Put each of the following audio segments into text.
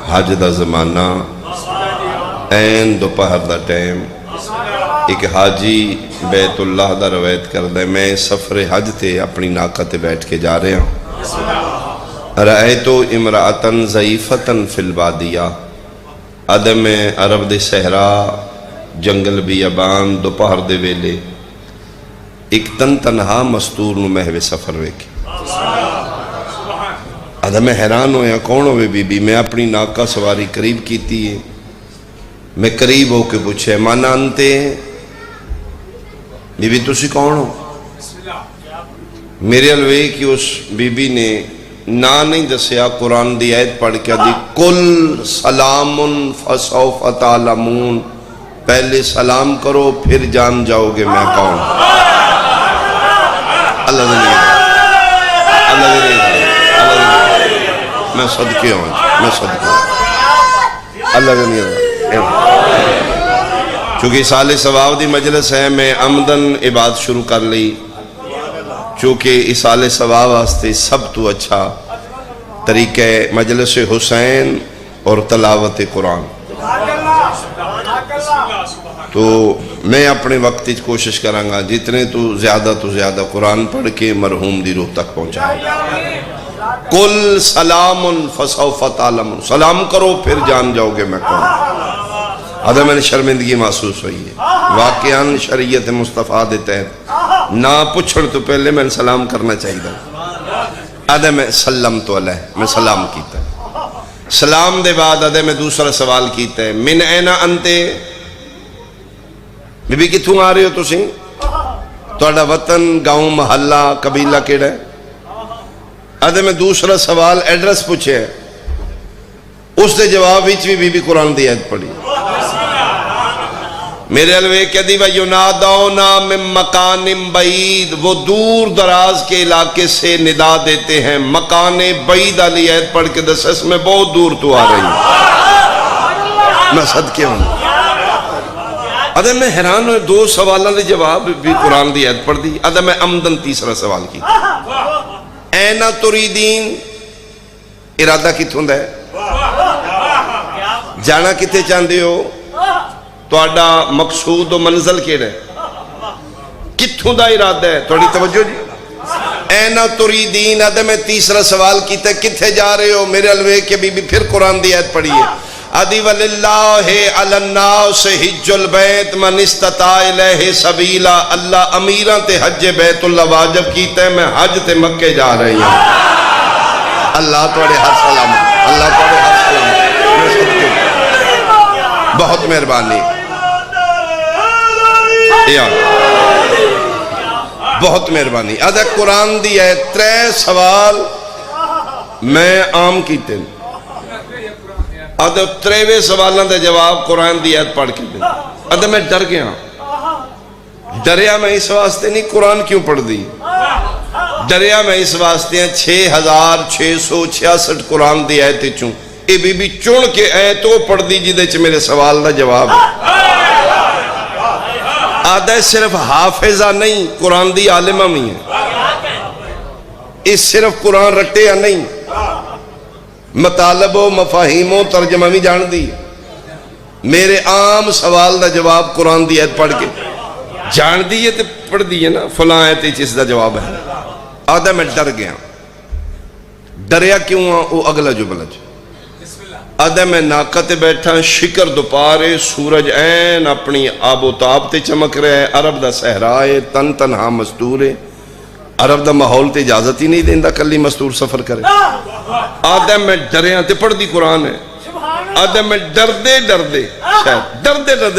حج دا زمانہ این دوپہر the time ایک حاجی بیت اللہ دا روایت کردہ میں سفر حج تے اپنی ناکہ تے بیٹھ کے جا رہے ہیں رأیتو امرأتن ضعیفتن فی البادیہ ادم عرب دے صحرا جنگل بیابان دوپہر دے ویلے ایک تنہا مستور نو محو سفر ویکھے ادم حیران ہویا کون ہوئے بی بی میں اپنی ناکہ سواری قریب کیتی ہے میں قریب ہو کے پوچھے مانا انتے بی بی تسی کون ہو میرے الوے کی اس بی بی نے نا نہیں دسیا قرآن دی آیت پڑھ کے دی کل سلام فسوف تعلمون پہلے سلام کرو پھر جان جاؤ گے میں کون اللہ دنیا اللہ دنیا میں صدقے ہوں میں صدقے ہوں اللہ دنیا چونکہ سال ثواب دی مجلس ہے میں عمدن عبادت شروع کر لی چونکہ اس سال ثواب واسطے سب تو اچھا طریقہ مجلس حسین اور تلاوت قرآن تو میں اپنے وقت کوشش کرانگا جتنے تو زیادہ قرآن پڑھ کے مرحوم دی روح تک پہنچائیں کل سلام فسوف تعلمون سلام کرو پھر جان جاؤ گے میں کون ادھا میں نے شرمندگی محسوس ہوئی ہے واقعاً شریعت مصطفیٰ دیتے ہیں نہ پوچھڑ تو پہلے میں سلام کرنا چاہیے تھا ادھا میں سلم تو علیہ میں سلام کیتا ہے سلام دے بعد ادھا میں دوسرا سوال کیتا ہے من اینا انتے بی بی کتھوں آ رہے ہو تو سنگ توڑا وطن گاؤں محلہ قبیلہ کیڑا ہے ادھا میں دوسرا سوال ایڈریس پوچھے ہے اس دے جواب ہی بی بی قرآن دی آیت پڑھی میرے علوے کہ دی وَيُنَادَوْنَا مِن مَّقَانٍ بَعِيدٍ وہ دور دراز کے علاقے سے ندا دیتے ہیں مکان بعید علی آیت پڑھ کے دس میں بہت دور تو آ رہی ہوں میں صدقے ہوں ادھا میں حیران ہوئے دو سوالوں نے جواب بھی قرآن دی آیت پڑھ دی ادھا میں عمدن تیسرا سوال کی اینا تریدین ارادہ کتھوں ہے جانا کتے چاندے ہو توڑا مقصود و منزل کے رہے کتھوں دا ارادہ ہے توڑی توجہ جی اینا تریدین ادھا میں تیسرا سوال کیتا کتھے جا رہے ہو میرے الوے کے بی بی پھر قرآن دی آیت پڑھیے ادھی وَلِلَّهِ عَلَى النَّاسِ حِجُّ الْبَيْتِ مَنِ اسْتَطَاعَ إِلَيْهِ سَبِيلًا اللہ امیران تے حج بیت اللہ واجب کیتا ہے میں حج تے مکے جا رہی ہوں اللہ توڑے ہر سلامت اللہ توڑے ہر سلامت بہت مہربانی بہت مہربانی ادھا قرآن دی ہے 3 سوال میں عام کیتے ہیں ادھا 3 سوالوں دے جواب قرآن دی آیت پڑھ کے دیں ادھا میں ڈر گیا ڈریا میں اس واسطے نہیں قرآن کیوں پڑھ دی ڈریا میں اس واسطے ہیں 6666 قرآن دی آیتیں چوں اے بی بی چون کے آیتوں پڑھ دی جی دے چھ میرے سوال دا جواب آدھا صرف حافظہ نہیں قرآن دی عالمہ میں ہے اس صرف قرآن رٹے یا نہیں مطالب و مفاہیم و ترجمہ بھی جان دی میرے عام سوال دا جواب قرآن دی آیت پڑھ کے جان دی ہے تو پڑھ دی ہے نا فلاں آیت اس دا جواب ہے آدھا میں ڈر گیا ڈریا کیوں وہ اگلا جملہ ادھا میں ناکت بیٹھا شکر دوپارے سورج این اپنی آب و تاب تے چمک رہے عرب دا صحرائے تنہا مستور ہے عرب دا ماحول تے اجازت ہی نہیں دیندہ کلی مستور سفر کرے ادھا میں ڈریاں تے پڑھ دی قرآن ہے ادھا میں ڈردے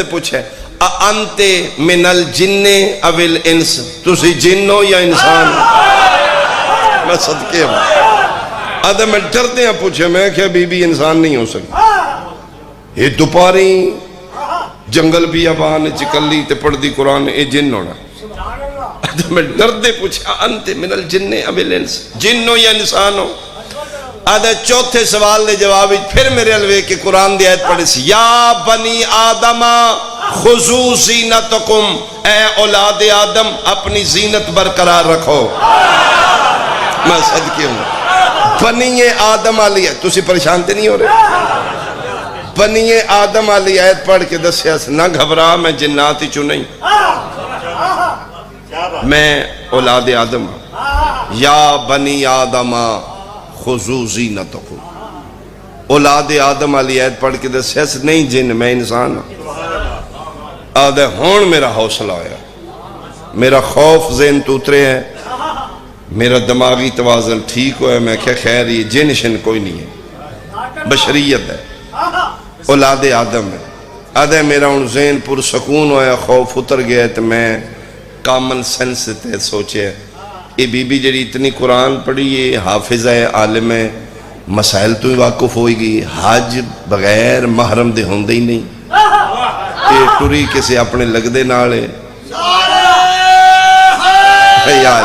پوچھے انتے من الجن اویل انس تسی جن ہو یا انسان میں صدقے ہوں ادھا میں ڈردے ہیں پوچھے میں کہ بی بی انسان نہیں ہو سکتی یہ دوپاری جنگل بیابان چکلی تے پڑھ دی قرآن اے جن ہونا ادھا میں ڈردے پوچھے انتے من الجن اویل انس جن ہو یا انسان ہو ادھا چوتھے سوال دے جواب پھر میرے الوے کہ قرآن دی آیت پڑھے سی یا بنی آدم خضو زینتکم اے اولاد آدم اپنی زینت برقرار رکھو میں صدقے ہوں بنی آدم آلی ہے تسی پریشان تے نہیں ہو رہے بنی آدم والی آیت پڑھ کے دسیا نہ گھبرا میں جنات چوں نہیں، میں اولاد آدم یا بنی آدم خذو زینتکم، اولاد آدم والی آیت پڑھ کے دسیا نہیں جن میں انسان ہوں۔ آدھے ہون میرا حوصلہ ہویا، میرا خوف ذہن تو اترے ہے، میرا دماغی توازن ٹھیک ہوا ہے، میں کہا خیر یہ جن شن کوئی نہیں ہے، بشریت ہے، اولاد آدم ہے۔ آدھے میرا ان ذہن پر سکون ہویا، خوف اتر گیا ہے، تو میں کامن سینس تے سوچے یہ بی بی جڑی اتنی قرآن پڑھی ہے، حافظ ہے، عالم ہے، مسائل تو ہی واقف ہوئی گئی، حج بغیر محرم دے ہوندے ہی نہیں، یہ ٹری کسی اپنے لگدے نالے یار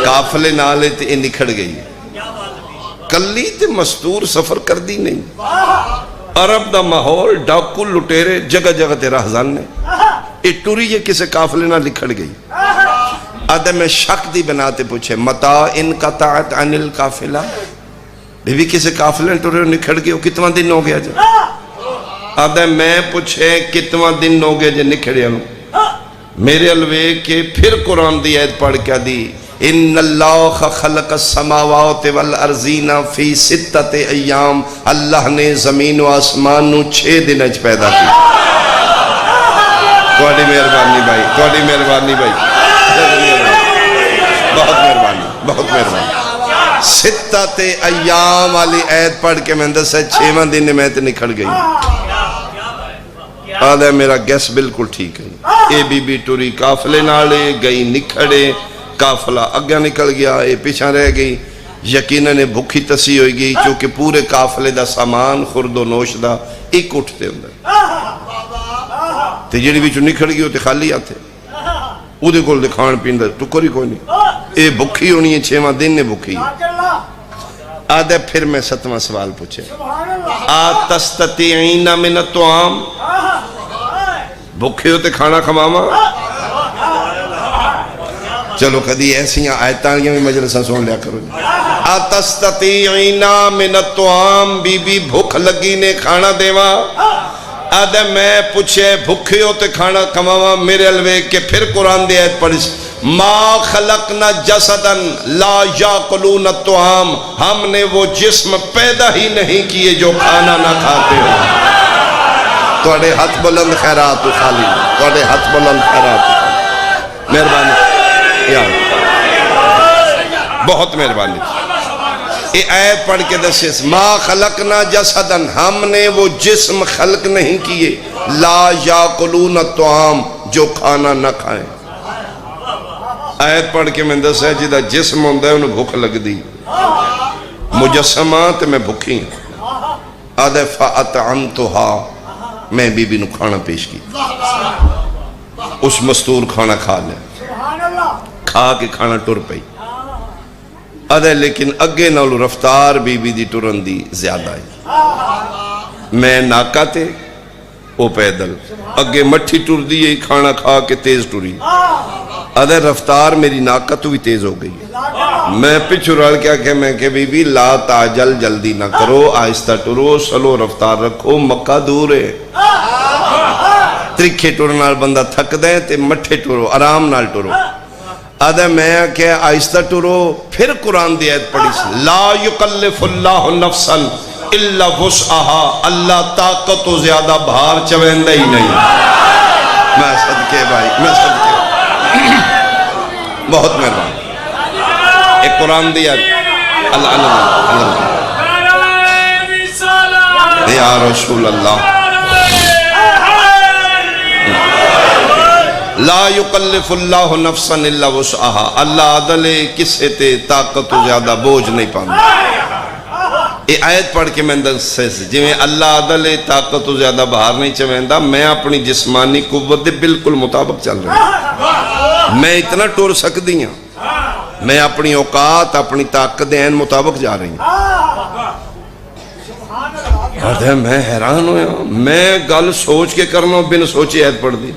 قافلے نالے تے یہ نکھڑ گئی، کلی تے مستور سفر کر دی نہیں، عرب دا ماحول ڈاکو لٹیرے جگہ جگہ تے رہزان نے، یہ ٹری یہ کسی قافلے نہ لکھڑ گئی۔ آدھے میں شک دی بناتے پوچھے متا انقطعت عن القافلہ، بی بی کسی قافلے ٹرے نکھڑ گئے، کتنا دن ہو گیا جا؟ آدھے میں پوچھے کتنا دن ہو گیا جا نکھڑے ہوں؟ میرے الوے کہ پھر قرآن دی آیت پڑھ کیا دی ان اللہ خلق السماوات والارضین فی ستت ایام، اللہ نے زمین و آسمان نو 6 دن اچ پیدا کی۔ توڑی مہربانی بھائی، توڑی مہربانی بھائی، بہت مہربانی، بہت مہربانی۔ ستت ایام والی آیت پڑھ کے میں اندر سے 6واں دن میں تے نکھڑ گئی۔ آدھا میرا گیس بالکل ٹھیک ہے، اے بی بی ٹوری قافلے نالے گئی نکھڑے، قافلہ اگیا نکل گیا، اے پیچھا رہ گئی، یقیناً بھوکی تسی ہوئی گئی کیونکہ پورے قافلے دا سامان خرد و نوش دا ایک اٹھتے اندر تے جڑی بھی چو نکھڑ گئی ہوتے خالی آتے، او دے کول دے کھان پیندر تو کوئی نہیں، اے بھوکی ہونی ہے 6واں دن نے بھوکی۔ آدھے پھر میں 7واں سوال پوچھے آتستطیعین من الطعام، بھوکے ہوتے کھانا کھماما؟ چلو کدی ایسی آیتاں بھی مجلسہ سن لیا کرو۔ آتستطیعین من الطعام، بی بی بھوک لگی نے کھانا دیوا؟ آدھے میں پوچھے بھوکے ہوتے کھانا کھماما؟ میرے الوے کہ پھر قرآن دی آیت پڑھی ما خلقنا جسدن لا یاکلون الطعام، ہم نے وہ جسم پیدا ہی نہیں کیے جو کھانا نہ کھاتے ہو۔ توڑے ہاتھ بلند خیرات خالی، توڑے ہاتھ بلند خیرات، مہربانی یا بہت مہربانی۔ یہ آیت پڑھ کے دسیس ما خلقنا جسدن، ہم نے وہ جسم خلق نہیں کیے لا یاکلون الطعام جو کھانا نہ کھائیں۔ آیت پڑھ کے میں دسیا جدہ جسم ہوندہ ہے انہوں بھوک لگ دی، مجسمات میں بھوکی ہیں۔ آدھے فَأَطْعَمْتُهَا، میں بی بی نو کھانا پیش کی، اس مستور کھانا کھا لے، کھا کے کھانا ٹر پئی۔ آدھے لیکن اگے نالو رفتار بی بی دی ٹرن دی زیادہ ہے، میں ناکا تے او پیدل، اگے مٹھی ٹر دی کھانا کھا کے تیز ٹری، آدھے رفتار میری ناکا تو بھی تیز ہو گئی، میں پچھو رڑ کیا کہ میں کہ بی بی لا تاجل، جلدی نہ کرو، آہستہ ٹرو، سلو رفتار رکھو، مکہ دور ہے، ترکھے ٹرن نال بندہ تھک دیں تے مٹھے ٹرو، آرام نال ٹرو۔ آدھے میں کہ آہستہ ٹرو، پھر قرآن دی آیت پڑھی لا یکلف اللہ نفسا الا وسعها، اللہ طاقت و زیادہ بھار چویندہ ہی نہیں۔ میں صدقے بھائی، میں صدقے بہت مہربان۔ ایک قرآن دیا یا رسول اللہ لا یکلف اللہ نفسا الا وسعها، اللہ عدل کسے تے طاقت و زیادہ بوجھ نہیں پانا۔ یہ آیت پڑھ کے میں سے جی میں اللہ عدل طاقت و زیادہ باہر نہیں چویندہ، میں اپنی جسمانی قوت دے بالکل مطابق چل رہا ہوں، میں اتنا ٹور سکتی ہوں، میں اپنی اوقات اپنی طاقت دے این مطابق جا رہی ہوں۔ آدھے میں حیران ہویا، میں گل سوچ کے کرنا بن سوچی آیت پڑھ دی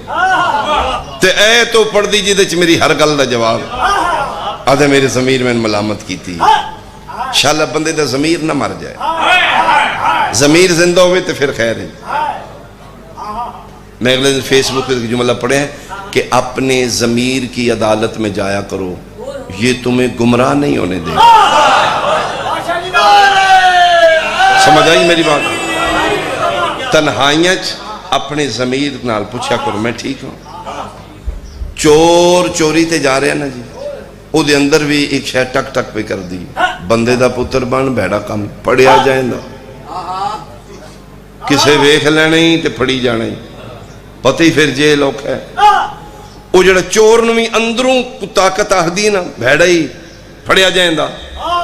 تے اے تو پڑھ دی جیدے چھ میری ہر گل دا جواب۔ آدھے میرے ضمیر میں ملامت کی تھی، انشاءاللہ بندے دا ضمیر نہ مر جائے، ضمیر زندہ ہوئے تو پھر خیر ہے. میں اگلے دن فیس بک پہ جملہ پڑھے ہیں کہ اپنے ضمیر کی عدالت میں جایا کرو، یہ تمہیں گمراہ نہیں ہونے دے. سمجھ آئی میری بات؟ تنہائیاں اپنے ضمیر نال پوچھا کرو میں ٹھیک ہوں. چور چوری تے جا رہے ہیں نا جی، او دے اندر بھی ایک شے ٹک ٹک پہ کر دی، بندے دا پتر بن بھیڑا کم پڑیا جائیں دا، کسے ویکھ لینا ہی تے پھڑی جانا ہی، پتہ ہی پھر جیل اوکھا ہے. او جڑا چور نو بھی اندروں طاقت آخدی نا بھیڑا ہی پھڑیا جائیں دا،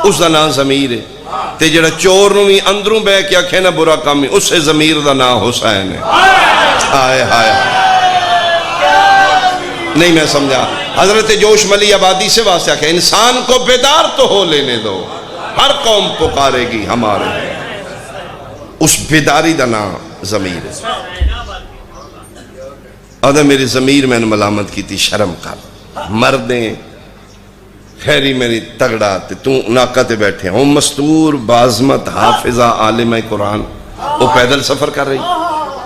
اس دا نام ضمیر ہے. تے جڑا چور نو بھی اندروں بہ کے آکھے نا برا کام ہے، اس سے ضمیر دا نام حسین ہے. ہائے ہائے نہیں میں سمجھا. حضرت جوش ملی آبادی سے واسطہ کہ انسان کو بیدار تو ہو لینے دو، ہر قوم پکارے گی ہمارے. اس بیداری دا نام ضمیر ہے. آدھا میری ضمیر میں نے ملامت کی تھی، شرم کر مردیں خیری میری تگڑا تو ناکہ تے بیٹھے ہوں مستور بازمت حافظہ عالمہ قرآن، وہ پیدل سفر کر رہی.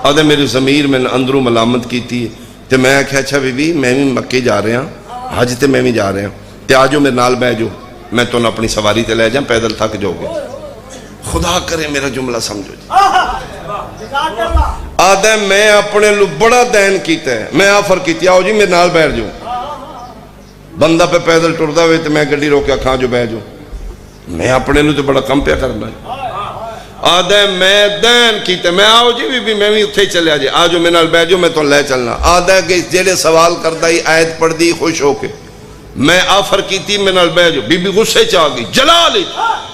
آدھا میری ضمیر میں نے اندروں ملامت کی تھی تے میں کہا اچھا بی بی میں بھی مکے جا رہے ہیں، حج تے میں بھی جا رہے ہیں، تے آجو میرے نال بہ جو، میں تو نہ اپنی سواری تے لے جائیں، پیدل تھک جاؤ گے. خدا کرے میرا جملہ سمجھو جی. آدھا میں اپنے لو بڑا دین کیتا ہے، میں آفر کیتی آؤ جی میرے نال بیٹھ جو. بندہ پہ پیدل ٹردا ہوئے تو میں گڈی روکیا کھاں جو بہ جو، میں اپنے لو تو بڑا کم پیا کرنا ہے. آدھا میں دین کیتا میں آؤ جی بی بی میں بھی اتھے چلے آجے آجو میں نال بہ جو میں تو لے چلنا. آدھا کہ جیڑے سوال کرتا ہی آیت پڑھ دی خوش ہو کے میں آفر کیتی میں نال بہ جو، بی بی غصے چاہ گئی جلالی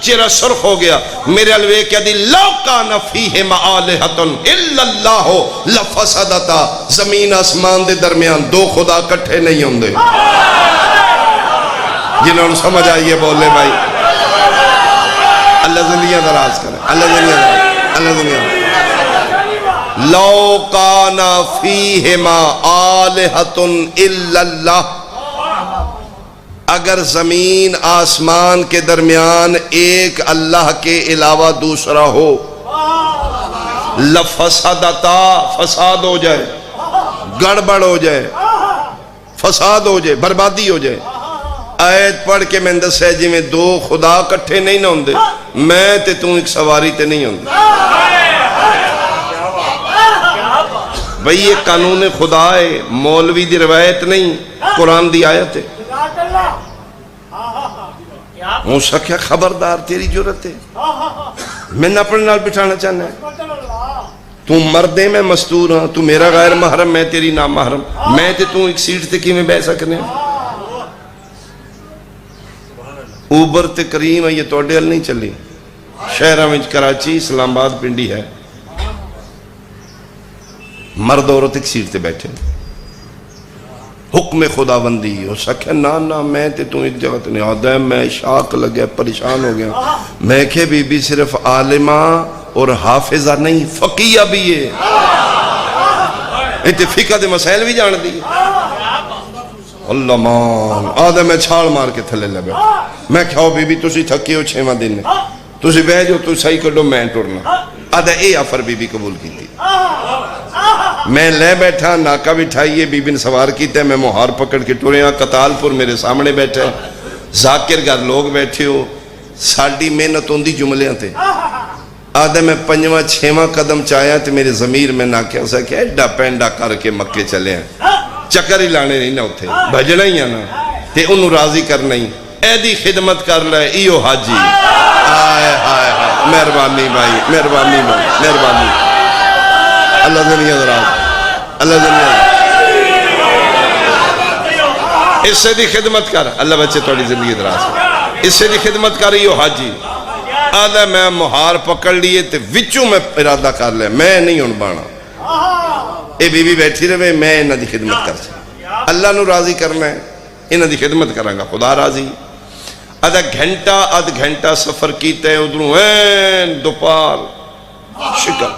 چہرہ سرخ ہو گیا. میرے الوے کیا دی لو کان فیہم آلہۃ الا اللہ لفسدتا، زمین آسمان دے درمیان دو خدا کٹھے نہیں ہوندے. جنہوں نے سمجھ آئیے بولے بھائی اللہ زندگیاں دراز کرے، اللہ زندگیاں دراز، اللہ زندگیاں. لو کان فیہما آلہۃ الا اللہ، اگر زمین آسمان کے درمیان ایک اللہ کے علاوہ دوسرا ہو، لفسدتا فساد ہو جائے، گڑبڑ ہو جائے، فساد ہو جائے، بربادی ہو جائے. آیت پڑھ کے میں دس ہے جی میں دو خدا کٹھے نہیں نہ ہوندے، میں تے توں ایک سواری تے نہیں ہوندے. بھئی یہ قانون خدا ہے، مولوی دی روایت نہیں، قرآن دی آیت ہے. ہوں سکھیا خبردار تیری جرت ہے، میں نہ اپنے نال بٹھانا چاہنا ہے. تو مردے میں مستور ہاں، تو میرا غیر محرم میں تیری نام محرم، میں تے تو ایک سیٹ تے کی میں بہ سکنے. اوبر تے کریم ہے یہ توڑے حل نہیں چلی، شہرہ میں کراچی اسلام آباد پنڈی ہے، مرد عورت ایک سیٹ تے بیٹھے، حکم خدا بندی ہو سکے نا میں تے تو ایک جگہ تے نہیں. آدھا ہے میں شاک لگیا پریشان ہو گیا. میں کہ بی بی صرف عالمہ اور حافظہ نہیں فقیہ بھی ہے، ایتے فقہ دے مسائل بھی جان دی. اللہ مان آدھا میں چھال مار کے تھلے لے بیٹھا. میں کہاؤ بی بی تسی تھکی ہو 6واں دن تسی بہ جو تو صحیح کر دو میں ٹرنا. آدھا اے آفر بی بی قبول کی تھی. میں لے بیٹھا ناکہ بٹھائیے بی بی نے سوار کیتے، میں مہار پکڑ کے ٹوریا. قتال پور میرے سامنے بیٹھے، ذاکر گھر لوگ بیٹھے ہو، ساڑی محنت ہوندی جملیاں تھے. آدھا میں 5واں 6واں قدم چاہیا تو میرے ضمیر میں ناکہ ہو سکے ایڈا پینڈا کر کے مکے چلے ہیں، چکر ہی لانے نہیں نہ ہوتے، بھجنا ہی آنا تے انہوں راضی کرنا ہی. ایدی خدمت کر لے ایو حاجی. آئے آئے آئے مہربانی بھائی، مہربانی بھائی، مہربانی. اللہ دنیا دراز، اللہ دنیا دراز. اس سے دی خدمت کر، اللہ بچے توڑی زندگی دراز. اس سے دی خدمت کر ایو حاجی. آدھا میں مہار پکڑ لیے تے وچوں میں ارادہ کر لے میں نہیں ہن بانا. اے بی بی بیٹھی رہے میں انہاں دی خدمت کر سکتا، اللہ نو راضی کرنا ہے، انہاں دی خدمت کروں گا، خدا راضی. آدھا گھنٹہ آدھ گھنٹہ سفر کیتے ہیں ادھروں این دوپار شکل.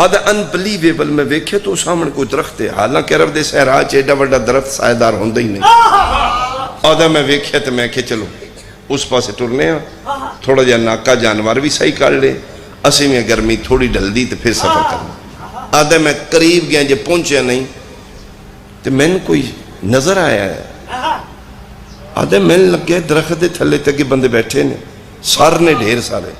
آدھا انبلیویبل میں ویکھے تو سامنے کوئی درخت ہے، حالانکہ عرب دے صحرا چ ایڈا بڑا درخت سائیدار ہوندا ہی نہیں. آدھا میں ویکھے تو میں کہ چلو اس پاسے ٹرنے ہاں، تھوڑا جہا ناکا جانور بھی صحیح کر لے. اسی میں گرمی تھوڑی ڈلدی تو پھر سفر کرنا. آدھا میں قریب گیا جب پہنچیا نہیں تو میں کوئی نظر آیا ہے. آدھا میں لگیا درخت دے تھلے تک بندے بیٹھے نے سر نے ڈھیر سارے.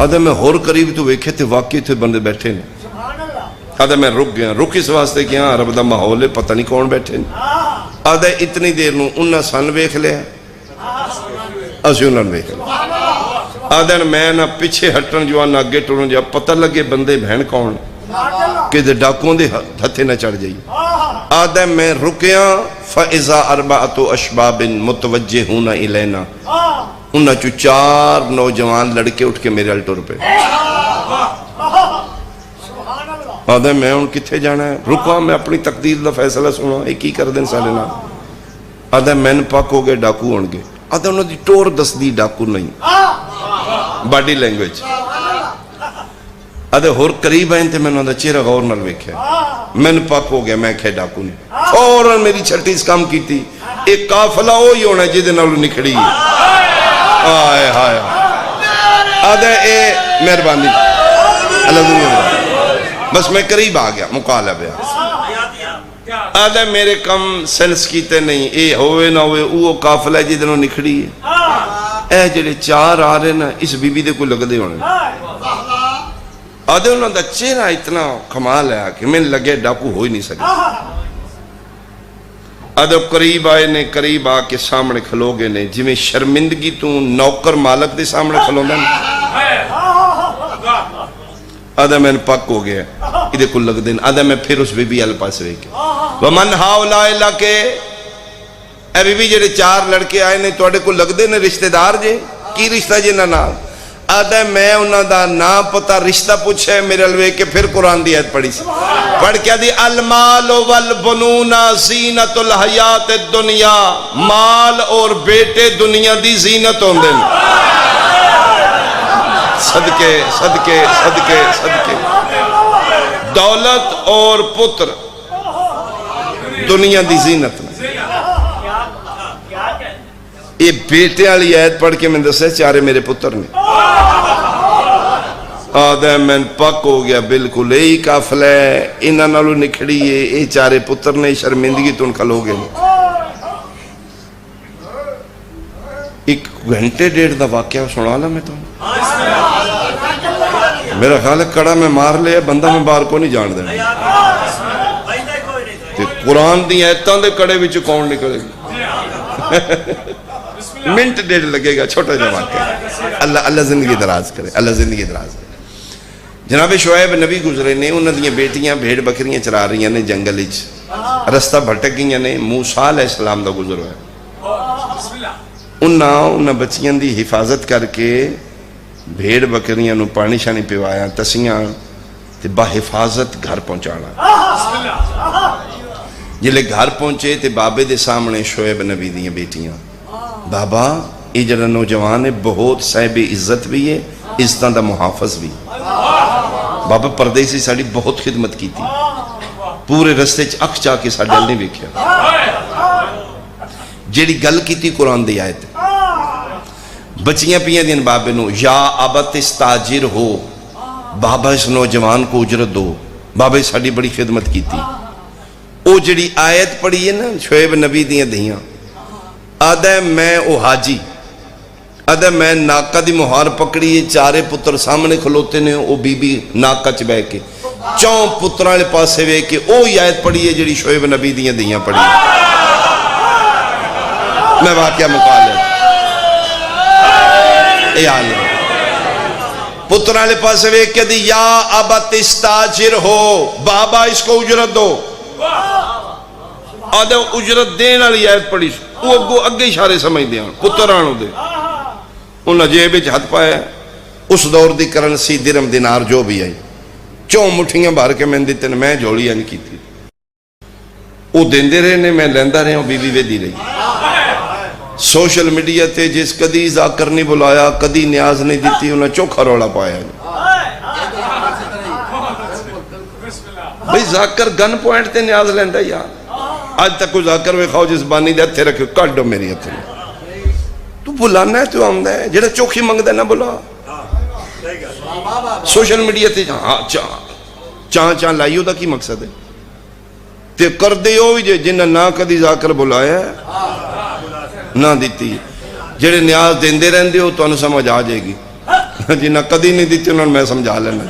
آدھا میں ہور قریب تو ویکھے تھے واقعی تھے بندے بیٹھے نے. آدھا میں رک گیا. رک اس واسطے کہ ہاں عرب دا ماحول ہے پتہ نہیں کون بیٹھے نے. آدھا اتنی دیر نو انہاں سن ویکھ لیا اسی انہاں ویکھ لیا. آدھا میں نہ پیچھے ہٹن جو نہ اگے ٹرن جا پتہ لگے بندے بہن کون کہ ڈاکوں دے ہتھے نہ چڑھ جائی. آدھا میں رکیا فَإِذَا أَرْبَعَةُ أَشْبَابٍ مُتَوَجِّهُونَ إِلَيْنَا انہاں چو 4 نوجوان لڑکے اٹھ کے میرے الٹور پہ. آدھا میں ان کتھے جانا ہے. رکا میں اپنی تقدیر دا فیصلہ سنا ایک ہی کر دیں سالے نا. آدھا میں پاک ہو گئے ڈاکو ہون گے. آدھا انہوں دی ٹور دس دی ڈاکو نہیں باڈی لینگویج. آدھا ہور قریب آئیں تھے میں انہوں دا چہرہ غور نال ویکھیا. میں پاک ہو گیا میں کہے ڈاکو نہیں. فوراں میری چھٹی اس کام کی تھی ایک قافلہ ہوئی ہونا ہے جیدے نالو نکھڑی ہے. آئے ہائے. آدھا اے مہربانی اللہ دنیا بس میں قریب آ گیا مقالہ پہ. آدھا میرے کم سینس کیتے نہیں اے ہوئے نہ ہوئے وہ قافلہ جی دنوں نکھڑی ہے. اے جڑے 4 آ رہے نا اس بی بی دے کوئی لگ دے ہونے. آدھے انہوں دا چہرہ اتنا کمال ہے کہ میں لگے ڈاکو ہو ہی نہیں سکے. آدھے قریب آئے نے قریب آ کے سامنے کھلو گے نے جی میں شرمندگی تو نوکر مالک دے سامنے کھلو گا. آدھا میں پاک ہو گیا ادھے کل لگ دین. آدھا میں پھر اس بی بی الپاس رہے کے وَمَنْ هَاُلَائِ لَكَ اے بی بی جڑے 4 لڑکے آئے نے توڑے کو لگ دے نے رشتہ دار جے کی رشتہ جے نہ. آدھا میں انہاں دا نا پتہ رشتہ پوچھے میرے الوے کے پھر قرآن دی آیت پڑھی سی. پڑھ کیا دی المال والبنون زینت الحیات الدنیا. مال اور بیٹے دنیا دی زینت ہوں دن. صدقے صدقے صدقے صدقے. دولت اور پتر دنیا دی زینت میں. یہ بیٹے والی آیت پڑھ کے میں دسے 4 میرے پتر نے. آدھا میں پک ہو گیا بالکل یہی قافلہ ہے انہاں نالو نکھڑی ہے یہ 4 پتر نے شرمندگی تو ان کھلو گے. ایک گھنٹے 1.5 دا واقعہ سنا لا میں تو میرا خیال ہے کڑا میں مار لیا بندہ میں بار کو نہیں جان دینا. قرآن دی آیتاں دے کڑے وچ کون نکلے گی. منٹ 1.5 لگے گا چھوٹا جا واقعہ. اللہ زندگی دراز کرے اللہ زندگی دراز کرے. جناب شعیب نبی گزرے نے انہاں دی بیٹیاں بھیڑ بکریاں چرا رہی نے جنگل وچ رستہ بھٹک گئیاں نے. موسیٰ علیہ السلام دا گزر ہوا. انہاں بچیاں دی حفاظت کر کے بھیڑ بکریاں نو پانی شانی پیوایا تسیاں تے با حفاظت گھر پہنچانا. جلے گھر پہنچے تے بابے دے سامنے شعیب نبی دیاں بیٹیاں. بابا یہ جڑا نوجوان ہے بہت صاحب عزت بھی ہے عزتاں دا محافظ بھی. بابا پردیسی ساڑی بہت خدمت کی تھی پورے رستے اکھ چاہ کے ساڑی نہیں بیکھیا. جیڑی گل کی تھی قرآن دی آیت بچیاں پیاں دین بابے نو یا ابت استاجر ہو بابا اس نوجوان کو اجرت دو. بابا ساڑی بڑی خدمت کی تھی. او جڑی آیت پڑھی ہے نا شعیب نبی دیاں دھیاں. آدھا میں او حاجی آدھا میں ناکہ دی مہار پکڑی 4 پتر سامنے کھلوتے نے او بی بی ناکہ چ بہ کے 4 پتران لے پاسے وے کے او آیت پڑھی ہے جڑی شعیب نبی دیاں دھیاں پڑھی ہے. میں واقعہ مقال ہے اے آلہ پتران لے پاسے وے کے دی یا ابت استاجر ہو بابا اس کو اجرت دو. آدھا اجرت دین والی آیت پڑھی وہ اگے اشارے سمجھ دیا پترانوں دے. انہاں جیب وچ ہاتھ پایا اس دور دی کرنسی درہم دینار جو بھی آئی 4 مٹھیاں بھر کے میں دیتے نے میں جوڑی ان کی تھی. وہ دیندے رہے نے میں لیندا رہا ہوں بی بی ویدی رہی. سوشل میڈیا تے جس کدی ذاکر نہیں بلایا کدی نیاز نہیں دیتی انہاں چوکھا روڑا پایا. بھئی ذاکر گن پوائنٹ تے نیاز لیندا یار. آج تک کوئی ذاکر میں کھاؤ جس بانی دے ہتھے رکھے کٹ دو میری ہتھے. تو بلانا ہے تو آمدہ ہے جڑا چوکھی منگ دے نہ بلا. سوشل میڈیا تے چاں لائی دا کی مقصد ہے تے کر دے ہو جے جنہ نہ کدی ذاکر بلایا نہ دیتی جڑے نیاز دیندے رہندے ہو تو انہوں سمجھ آ جائے گی جنہ کدی نہیں دیتی انہوں نے میں سمجھا لینا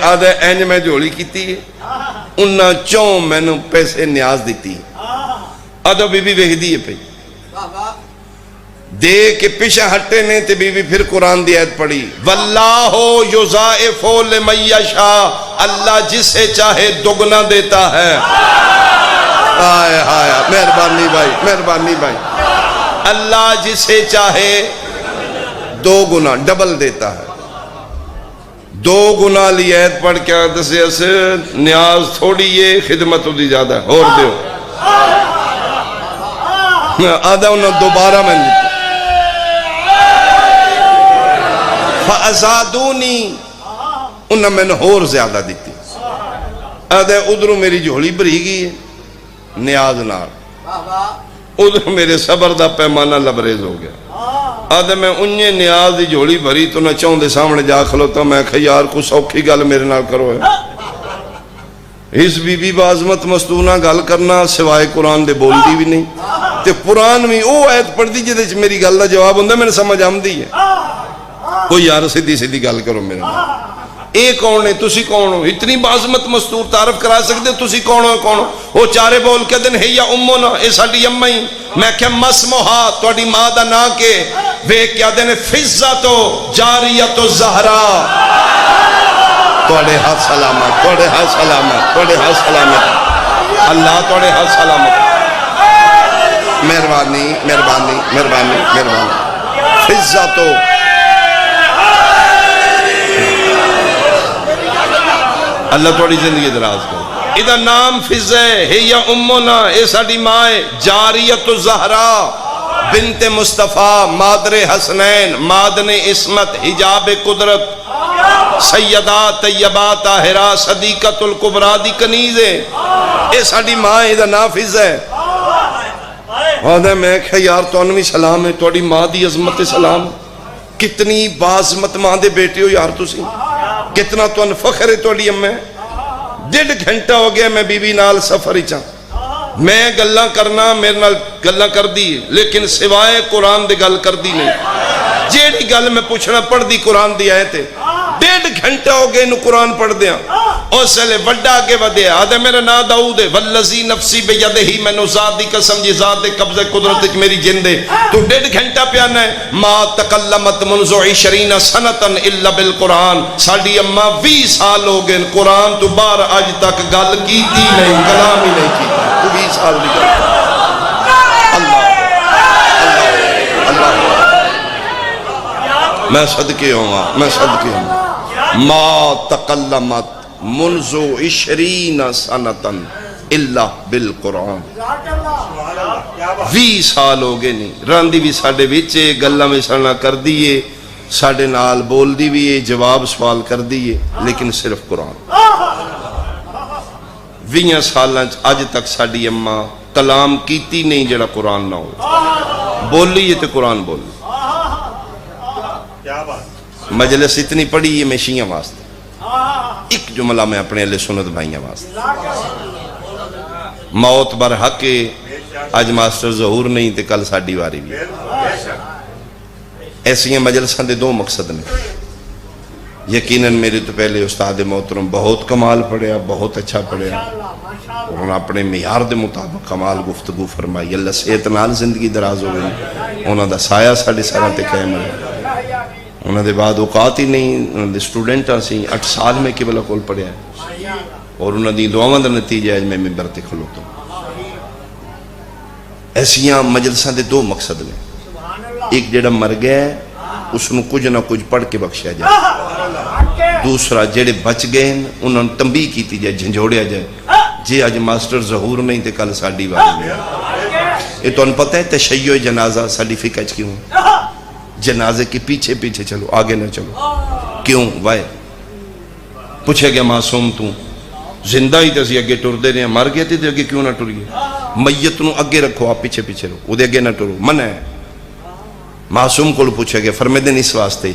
آدھے اینج میں جوڑی کیتی ہے انہاں چوں میں نے پیسے نیاز دیتی آدھے بی بی ویکھ دی ہے پہ دے کے پیچھے ہٹے نے تے بی بی پھر قرآن دی آیت پڑھی واللہ یضاعف لمن یشاء اللہ جسے چاہے دگنا دیتا ہے آئے آئے مہربانی بھائی مہربانی بھائی اللہ جسے چاہے دو گنا ڈبل دیتا ہے دو گنا لی آیت پڑھ کے دسے اسے نیاز تھوڑی یہ خدمت دی زیادہ ہے اور دیو آدھا انہوں دوبارہ میں دیتا فَأَزَادُونِي انہوں میں نے اور زیادہ دیتی آدھے ادھروں میری جھولی بری گئی ہے نیاز نار ادھر میرے صبر دا پیمانہ لبریز ہو گیا آدھے میں انہیں نیاز دی جھولی بھری تو نہ چاہوں دے سامنے جا کھلوتا میں کہا یار کو سوکھی گل میرے نال کرو ہے اس بی بی بازمت مستونہ گل کرنا سوائے قرآن دے بول دی بھی نہیں تے قرآن میں او آیت پڑھ دی جدے میری گل دا جواب ہوندہ میں نے سمجھ آم دی ہے کوئی یار سیدھی سیدھی گل کرو میرے نال اے کون ہے تسی کون ہو اتنی بازمت مستور تعارف کرا سکتے ہو تسی کون ہو کون ہو وہ چارے بول کے دن ہے یا امونا اے ساڑی امائی میں کہ مسموہا توڑی مادہ نہ کے وہ کیا دن فضت و جاریت و زہرا توڑے ہاتھ سلامت توڑے ہاتھ سلامت توڑے ہاتھ سلامت اللہ توڑے ہاتھ سلامت مہربانی مہربانی مہربانی مہربانی فضت و اللہ توڑی زندگی دراز کرو ادھا نام فض ہے یا امونا اے ساڑی مائے جاریت الزہرا بنت مصطفیٰ مادر حسنین مادن اسمت حجاب قدرت سیدہ طیبہ طاہرہ صدیقت القبرہ دی کنیز ہے اے ساڑی مائے ادھا نام فض ہے میں کہا یار تو انوی سلام ہے توڑی ماں دی عظمت سلام کتنی بازمت ماں دے بیٹے ہو یار تسی کتنا تو ان فخر ہے توڑی امیں 1.5 گھنٹہ ہو گیا میں بی بی نال سفر ہی چاہاں میں گلہ کرنا میرے نال گلہ کر دی لیکن سوائے قرآن دے گل کر دی نہیں جیڑی گل میں پوچھنا پڑھ دی قرآن دی آئے تھے 1.5 گھنٹہ ہو گئے انہوں قرآن پڑھ دیا اس لئے وڈا آگے ودے آدھے میرا نا داؤد ہے واللزی نفسی بیدہ ہی میں نو ذات دی قسم جی ذات دے قبضہ قدرت میری جندے تو 1.5 گھنٹہ پیانا ہے ما تکلمت منذ 20 سنتاً الا بالقرآن ساڑی اممہ 20 سال ہو گئے قرآن تو بار آج تک گل کی تھی نہیں کلام ہی نہیں کی تو 20 سال بھی کرتا اللہ میں صدقے ہوں میں صدقے ہوں ما تکلمت منذ 20 سنتاً الا بالقرآن 20 سال ہو گئے نہیں راندی بھی ساڑے ویچے گلہ میں سڑنا کر دیئے ساڑے نال بول دی بھی جواب سوال کر دیئے لیکن صرف قرآن 20 سالہ آج تک ساڑی اممہ کلام کیتی نہیں جڑا قرآن نہ ہو بولی یہ تے قرآن بولی مجلس اتنی پڑھی یہ میں شیعہ واسطے ایک جملہ میں اپنے اہل سنت بھائیاں واسطے موت بر حق آج ماسٹر ظہور نہیں تے کل ساڑی واری بھی ایسی مجلساں دے 2 مقصد نے یقیناً میرے تو پہلے استاد محترم بہت کمال پڑھیا بہت اچھا پڑھیا انہوں نے اپنے معیار دے مطابق کمال گفتگو فرمائی اللہ صحت نال زندگی دراز ہو گئی انہوں دا سایہ ساڑے سارا تے قائم ہے انہوں نے بعد اوقات ہی نہیں انہوں نے سٹوڈنٹ آسی 8 سال میں قبلہ کول پڑھیا ہے اور انہوں نے دعاواں دا نتیجہ ہے میں ممبر تے کھلوتا ہوں ایسیاں مجلساں دے 2 مقصد میں ایک جڑا مر گیا ہے اس نے کچھ نہ کچھ پڑھ کے بخشیا جائے دوسرا جڑے بچ گئے انہوں نے تنبیہ کیتی جائے جھنجھوڑیا جائے جی آج ماسٹر ظہور نہیں تے کل ساڑی والی میں یہ تو ان پتہ ہے تشیع جنازہ ساڑی فقہ کیوں جنازے کے پیچھے پیچھے چلو آگے نہ چلو کیوں وائے پوچھے گیا معصوم تو زندہ ہی تسی اگے ٹر دے رہے ہیں مر گئے تھے اگے کیوں نہ ٹریے میت نو اگے رکھو آپ پیچھے پیچھے رہو وہ دے اگے نہ ٹرو من ہے معصوم کو پوچھے گیا فرمیدن اس واسطے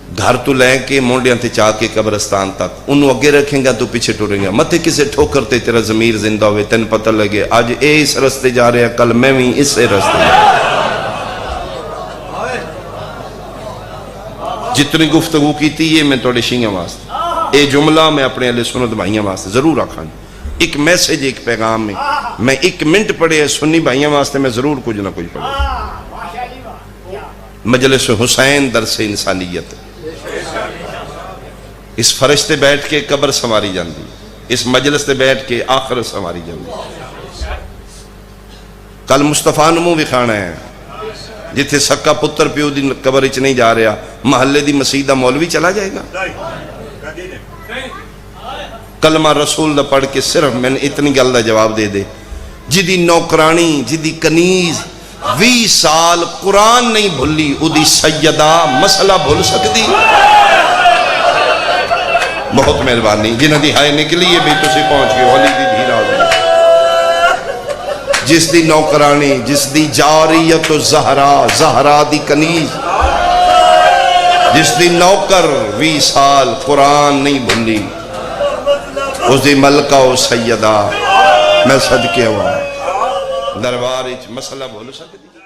گھر تو لے کے مونڈیاں تے چاہ کے قبرستان تک انہوں اگے رکھیں گا تو پیچھے ٹوریں گا متے کسے ٹھوکر تے تیرا ضمیر زندہ ہوئے تین پتہ لگے آج اے اس رستے جا رہے ہیں کل میں بھی اس رستے جا رہے جتنی گفتگو کی تھی یہ میں توڑے شیئں واسطے اے جملہ میں اپنے اہل سنت بھائیاں واسطے ضرور رکھاں ایک میسیج ایک پیغام میں ایک منٹ پڑھے سنی بھائیاں واسطے میں ضرور کچھ نہ کچھ پڑھے مجلس حسین درس انسانیت اس فرشتے بیٹھ کے قبر سنواری جاندی اس مجلس تے بیٹھ کے آخر سنواری جاندی کل مصطفیٰ نمو بھی کھانا ہے جتھے سکا پتر پیو دی قبر اچ نہیں جا رہا محلے دی مسیدہ مولوی چلا جائے گا کلمہ رسول دا پڑھ کے صرف میں نے اتنی گل دا جواب دے دے جدی نوکرانی جدی کنیز 20 سال قرآن نہیں بھلی او دی سیدہ مسئلہ بھول سکتی بہت مہربانی جنہ دی ہائے نکلی ہے بھی تسی پہنچ گئے ہولی دی دھیرہ ہوئی جس دی نوکرانی جس دی جاریت و زہرا دی کنیز جس دی نوکر 20 سال قرآن نہیں بھلی اس دی ملکہ و سیدہ میں صدقے ہوا دربار اچ مسئلہ بھول سکتی